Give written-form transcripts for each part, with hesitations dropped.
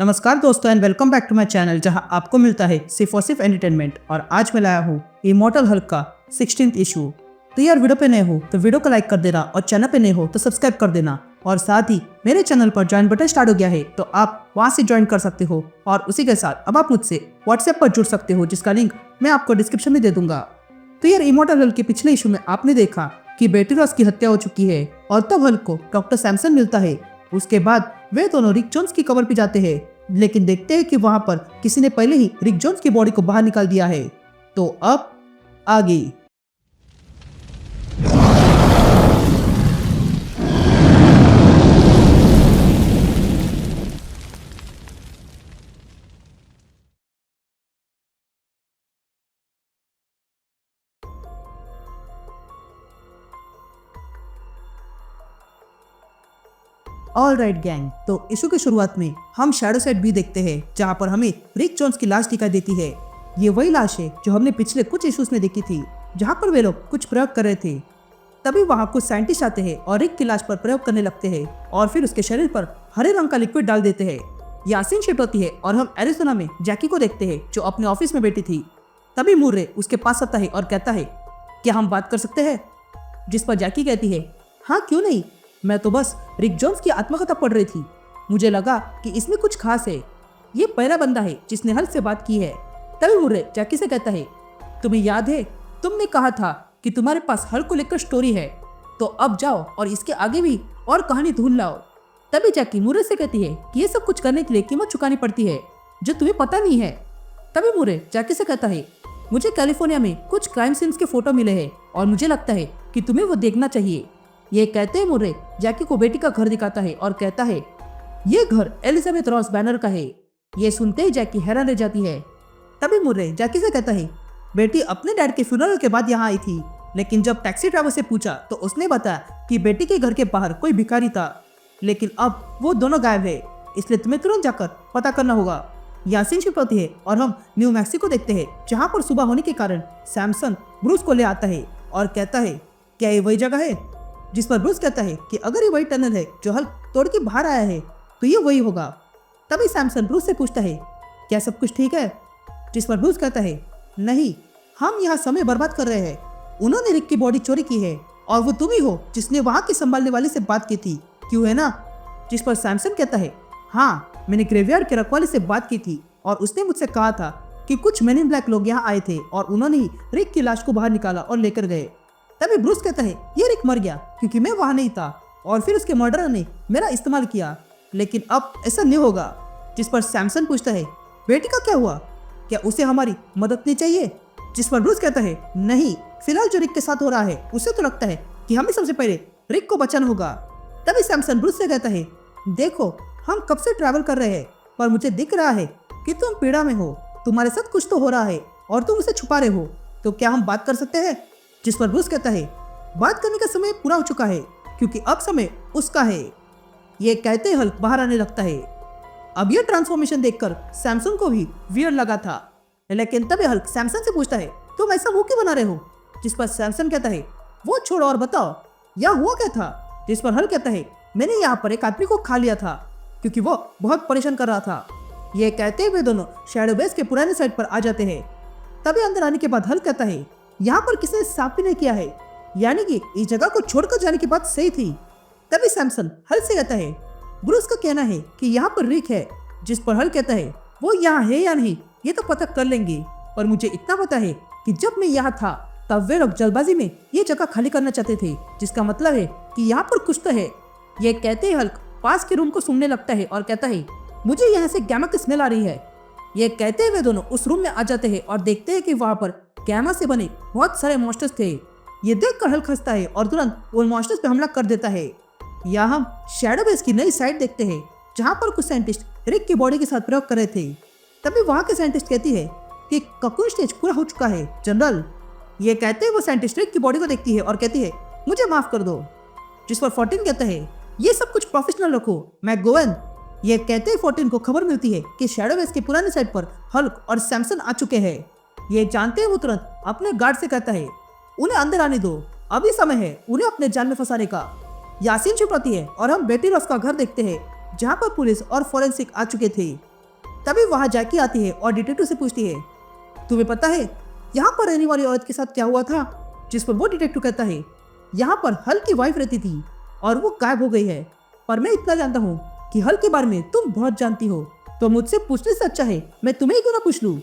नमस्कार दोस्तों and welcome back to my channel जहां आपको मिलता है सिर्फ और सिर्फ एंटरटेनमेंट। और आज मैं लाया हूँ इमॉर्टल हल्क का 16th इशू। तो यार वीडियो पे नए हो तो वीडियो को लाइक कर देना और चैनल पे नए हो तो सब्सक्राइब कर देना। और साथ ही मेरे चैनल पर ज्वाइन बटन स्टार्ट हो गया है तो आप वहां से ज्वाइन कर सकते हो। और उसी के साथ अब आप मुझसे व्हाट्सएप पर जुड़ सकते हो जिसका लिंक मैं आपको डिस्क्रिप्शन में दे दूंगा। तो यार इमॉर्टल हल्क के पिछले इशू में आपने देखा कि बेटी रॉस की हत्या हो चुकी है और तब हल्क को डॉक्टर सैमसन मिलता है। उसके बाद वे दोनों रिक जोन्स की कबर पे जाते हैं, लेकिन देखते हैं कि वहां पर किसी ने पहले ही रिक जोन्स की बॉडी को बाहर निकाल दिया है। तो अब आगे ऑल राइट गैंग, तो इशू की शुरुआत में हम शैडो सेट भी देखते हैं जहां पर हमें रिक जोन्स की लाश दिखाई देती है। ये वही लाश है जो हमने पिछले कुछ इशूज में देखी थी जहां पर वे लोग कुछ प्रयोग कर रहे थे। तभी वहां कुछ साइंटिस्ट आते हैं और रिक की लाश पर प्रयोग करने लगते हैं और फिर उसके शरीर पर हरे रंग का लिक्विड डाल देते हैं। यासीन शिफ्ट होती है और हम एरिजोना में जैकी को देखते हैं जो अपने ऑफिस में बैठी थी। तभी मुर्रे उसके पास आता है और कहता है क्या हम बात कर सकते हैं, जिस पर जैकी कहती है हाँ क्यों नहीं, मैं तो बस रिक जोन्स की आत्मकथा पढ़ रही थी, मुझे लगा कि इसमें कुछ खास है। ये पहला बंदा है जिसने हल्क से बात की है। तभी मुर्रे जैकी से कहता है तुम्हें याद है तुमने कहा था कि तुम्हारे पास हल्क को लेकर स्टोरी है, तो अब जाओ और इसके आगे भी और कहानी ढूंढ लाओ। तभी जैकी मुर्रे से कहती है कि ये सब कुछ करने के लिए कीमत चुकानी पड़ती है जो तुम्हें पता नहीं है। तभी मुर्रे जैकी से कहता है मुझे कैलिफोर्निया में कुछ क्राइम सीन्स के फोटो मिले हैं और मुझे लगता है कि तुम्हें वो देखना चाहिए। ये कहते हैं मुर्रे जैकी को बेटी का घर दिखाता है और कहता है ये घर एलिजाबेथ रॉस बैनर का है। ये सुनते ही जैकी हैरान रह जाती है। तभी मुर्रे जैकी से कहता है बेटी अपने डैड के फ्यूनरल के बाद यहाँ आई थी, लेकिन जब टैक्सी ड्राइवर से पूछा तो उसने बताया कि बेटी के घर के बाहर कोई भिखारी था, लेकिन अब वो दोनों गायब है, इसलिए तुम्हें तुरंत जाकर पता करना होगा। यासीन शिफ्ट होती है और हम न्यू मैक्सिको देखते हैं जहाँ पर सुबह होने के कारण सैमसन ब्रूस को ले आता है और कहता है क्या ये वही जगह है, जिस पर ब्रूस कहता है कि अगर ये वही टनल है जो हल्क तोड़ के बाहर आया है तो ये वही होगा। तभी सैमसन ब्रूस से पूछता है क्या सब कुछ ठीक है, जिस पर ब्रूस कहता है नहीं, हम यहाँ समय बर्बाद कर रहे हैं। उन्होंने रिक की बॉडी चोरी की है और वो तुम ही हो जिसने वहाँ की संभालने वाले से बात की थी, क्यों है ना। जिस पर सैमसन कहता है हाँ, मैंने ग्रेवयार्ड के रखवाले से बात की थी और उसने मुझसे कहा था कि कुछ मैन इन ब्लैक लोग यहाँ आए थे और उन्होंने ही रिक की लाश को बाहर निकाला और लेकर गए। तभी ब्रूस कहता है ये रिक मर गया क्योंकि मैं वहां नहीं था और फिर उसके मर्डरर ने मेरा इस्तेमाल किया, लेकिन अब ऐसा नहीं होगा। जिस पर सैमसन पूछता है बेटी का क्या हुआ, क्या उसे हमारी मदद नहीं चाहिए। जिस पर ब्रूस कहता है नहीं, फिलहाल जो रिक के साथ हो रहा है उसे तो लगता है कि हमें सबसे पहले रिक को बचाना होगा। तभी सैमसन ब्रूस से कहता है देखो हम कब से ट्रैवल कर रहे हैं पर मुझे दिख रहा है कि तुम पीड़ा में हो, तुम्हारे साथ कुछ तो हो रहा है और तुम उसे छुपा रहे हो, तो क्या हम बात कर सकते हैं। जिस पर ब्रूस कहता है बात करने का समय पूरा हो चुका है क्योंकि अब समय उसका है। ये कहते ही हल्क बाहर आने लगता है। अब यह ट्रांसफॉर्मेशन देखकर सैमसन को भी वियर्ड लगा था, लेकिन तभी हल्क सैमसन से पूछता है तुम ऐसा मुंह क्यों बना रहे हो। जिस पर सैमसन कहता है वो छोड़ो और बताओ यह हुआ क्या था। जिस पर हल्क कहता है मैंने यहाँ पर एक आदमी को खा लिया था क्योंकि वो बहुत परेशान कर रहा था। ये कहते हुए दोनों शैडो बेस के पुराने साइड पर आ जाते हैं। तभी अंदर आने के बाद हल्क कहता है यहाँ पर किसी साफ भी नहीं किया है, यानी कि इस जगह को छोड़कर जाने की बात सही थी। तभी सैमसन हल्क से कहता है ब्रूस का कहना है कि यहाँ पर रिक है। जिस पर हल्क कहता है वो यहाँ है या नहीं ये तो पता कर लेंगे, पर मुझे इतना पता है कि जब मैं यहाँ था तब वे लोग जल्दबाजी में ये जगह खाली करना चाहते थे, जिसका मतलब है कि यहाँ पर कुछ तो है। ये कहते ही हल्क पास के रूम को सूंघने लगता है और कहता है मुझे यहाँ से गैमा की स्मेल आ रही है। ये कहते हुए दोनों उस रूम में आ जाते हैं और देखते हैं कि वहाँ पर गैमा से बने बहुत सारे मॉन्स्टर्स थे। ये देखकर हल्क हंसता है और तुरंत उन मॉन्स्टर्स पे हमला कर देता है। यहाँ हम शैडो बेस की नई साइड देखते हैं जहाँ पर कुछ साइंटिस्ट रिक की बॉडी के साथ प्रयोग कर रहे थे। तभी वहाँ के साइंटिस्ट कहती है कि ककून स्टेज पूरा हो चुका है जनरल। ये कहते हैं वो साइंटिस्ट रिक की बॉडी को देखती है और कहती है मुझे माफ कर दो। जिस पर 14 कहता है ये सब कुछ प्रोफेशनल रखो, मैं गोवन। ये कहते ही 14 को खबर मिलती है कि शैडो बेस के पुराने साइड पर हल्क और सैमसन आ चुके हैं। ये जानते हैं वो तुरंत अपने गार्ड से कहता है उन्हें अंदर आने दो, अभी समय है उन्हें अपने जाल में फंसाने का। यासीन चुप रहती है और हम बेटी रॉस का घर देखते हैं जहाँ पर पुलिस और फॉरेंसिक आ चुके थे। तभी वहाँ जैकी आती है और डिटेक्टिव से पूछती है, तुम्हें पता है यहाँ पर रहने वाली औरत के साथ क्या हुआ था? जिस पर वो डिटेक्टिव कहता है, यहाँ पर हल की वाइफ रहती थी और वो गायब हो गई है। पर मैं इतना जानता हूँ कि हल के बारे में तुम बहुत जानती हो, तो मुझसे पूछने से अच्छा है मैं तुम्हें ही क्यों ना पूछ लूँ।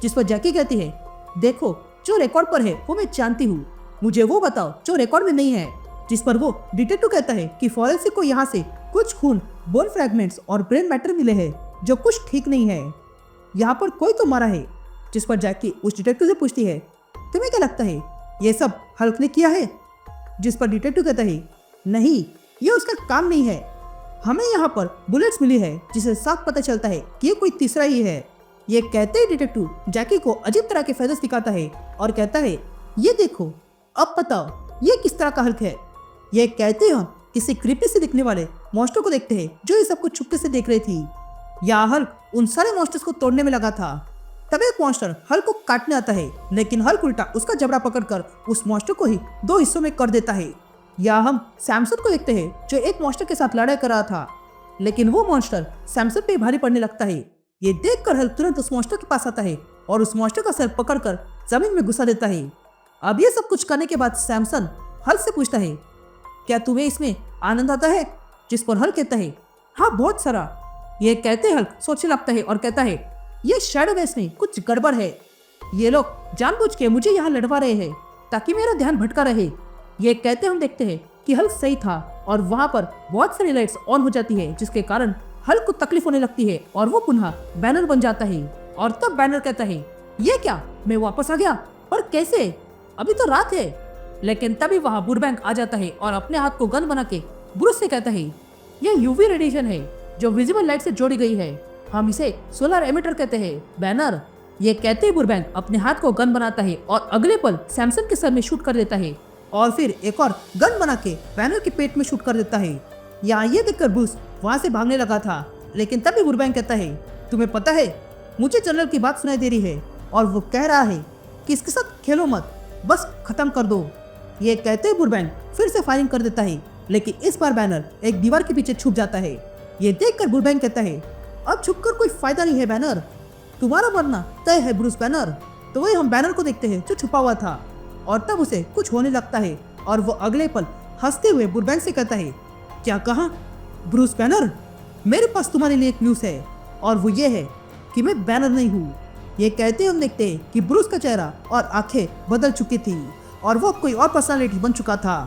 जिस पर जैकी कहती है, देखो जो रिकॉर्ड पर है वो मैं जानती हूँ, मुझे वो बताओ जो रिकॉर्ड में नहीं है। जिस पर वो डिटेक्टिव कहता है कि फॉरेंसिक को यहाँ से कुछ खून, बोन फ्रैगमेंट्स और ब्रेन मैटर मिले हैं जो कुछ ठीक नहीं है, यहाँ पर कोई तो मरा है। जिस पर जैकी उस डिटेक्टिव से पूछती है, तुम्हें क्या लगता है ये सब हल्क ने किया है? जिस पर डिटेक्टिव कहता है, नहीं ये उसका काम नहीं है, हमें यहाँ पर बुलेट्स मिली है जिसे साफ पता चलता है कि ये कोई तीसरा ही है। ये कहते ही डिटेक्टिव जैकी को अजीब तरह के फेदर्स दिखाता है और कहता है, ये देखो अब बताओ ये किस तरह का हल्क है। ये कहते हम किसी क्रीपी से दिखने वाले मॉन्स्टर को देखते हैं जो ये सब कुछ चुपके से देख रही थी। यह हल्क उन सारे मॉन्स्टर्स को तोड़ने में लगा था। तब एक मॉन्स्टर हल्क को काटने आता है, लेकिन हल्क उल्टा उसका जबड़ा पकड़कर उस मॉन्स्टर को ही 2 हिस्सों में कर देता है। या हम सैमसन को देखते हैं जो एक मॉन्स्टर के साथ लड़ाई कर रहा था, लेकिन वो मॉन्स्टर सैमसन पे भारी पड़ने लगता है। ये देखकर हल्क तुरंत उस मॉन्स्टर के पास आता है और उस मॉन्स्टर का सर पकड़कर जमीन में घुसा देता है। अब ये सब कुछ करने के बाद सैमसन हल्क से पूछता है, क्या तुम्हें इसमें आनंद आता है? जिस पर हल्क कहता है, हाँ बहुत सारा। ये कहते हल्क सोचने लगता है और कहता है, ये शैडोवेस में कुछ गड़बड़ है, ये लोग जानबूझ के मुझे यहाँ लड़वा रहे हैं ताकि मेरा ध्यान भटका रहे। ये कहते हम देखते हैं कि हल्क सही था और वहाँ पर बहुत सारी लाइट्स ऑन हो जाती है, जिसके कारण हल्क को तकलीफ होने लगती है और वो पुनः बैनर बन जाता है। और तब बैनर कहता है, ये क्या, मैं वापस आ गया? पर कैसे, अभी तो रात है। लेकिन तभी वहाँ बुरबैंक आ जाता है और अपने हाथ को गन बना के ब्रूस से कहता है, यह यूवी रेडिएशन है जो विजिबल लाइट से जोड़ी गई है, हम इसे सोलर एमिटर कहते हैं। बैनर ये कहते ही बुरबैंक अपने हाथ को गन बनाता है और अगले पल सैमसन के सर में शूट कर देता है और फिर एक और गन बना के बैनर के पेट में शूट कर देता है। यहाँ ये देखकर ब्रूस वहाँ से भागने लगा था, लेकिन तभी बुरबैंक कहता है, तुम्हें पता है मुझे जनरल की बात सुनाई दे रही है और वो कह रहा है कि इसके साथ खेलो मत, बस खत्म कर दो। ये कहते ही बुरबैंक फिर से फायरिंग कर देता है, लेकिन इस बार बैनर एक दीवार के पीछे छुप जाता है। ये देखकर बुरबैंक कहता है, अब छुपकर कोई फायदा नहीं है बैनर, तुम्हारा मरना तय है ब्रूस बैनर। तो वही हम बैनर को देखते हैं जो छुपा हुआ था और तब उसे कुछ होने लगता है और वो अगले पल हंसते हुए बुरबैंक से कहता है, क्या कहा ब्रूस बैनर? मेरे पास तुम्हारे लिए एक न्यूज़ है और वो ये है कि मैं बैनर नहीं हूँ। ये कहते हम देखते हैं कि ब्रूस का चेहरा और आंखें बदल चुकी थी और वो कोई और पर्सनालिटी बन चुका था।